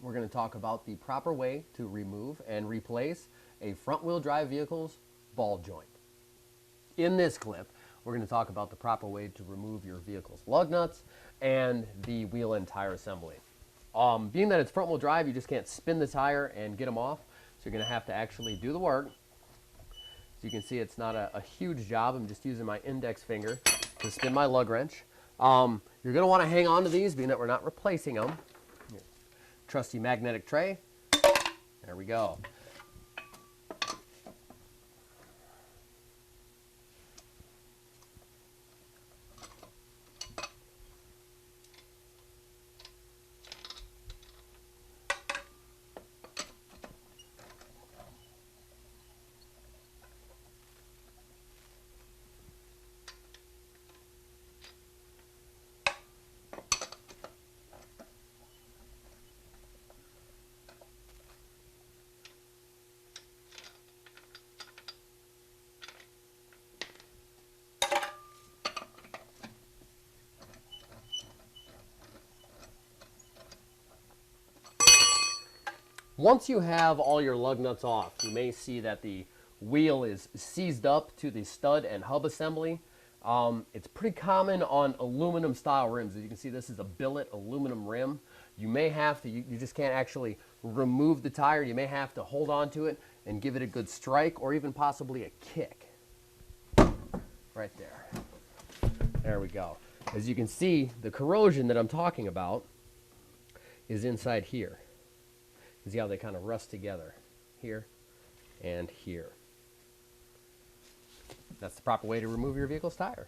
we're going to talk about the proper way to remove and replace a front-wheel drive vehicle's ball joint. In this clip, we're going to talk about the proper way to remove your vehicle's lug nuts and the wheel and tire assembly. Being that it's front-wheel drive, you just can't spin the tire and get them off, so you're going to have to actually do the work. As you can see, it's not a huge job. I'm just using my index finger to spin my lug wrench. You're going to want to hang on to these, being that we're not replacing them. Here. Trusty magnetic tray. There we go. Once you have all your lug nuts off, you may see that the wheel is seized up to the stud and hub assembly. It's pretty common on aluminum style rims. As you can see, this is a billet aluminum rim. You may have to, you just can't actually remove the tire. You may have to hold on to it and give it a good strike or even possibly a kick. Right there. There we go. As you can see, the corrosion that I'm talking about is inside here. See how they kind of rust together here and here. That's the proper way to remove your vehicle's tire.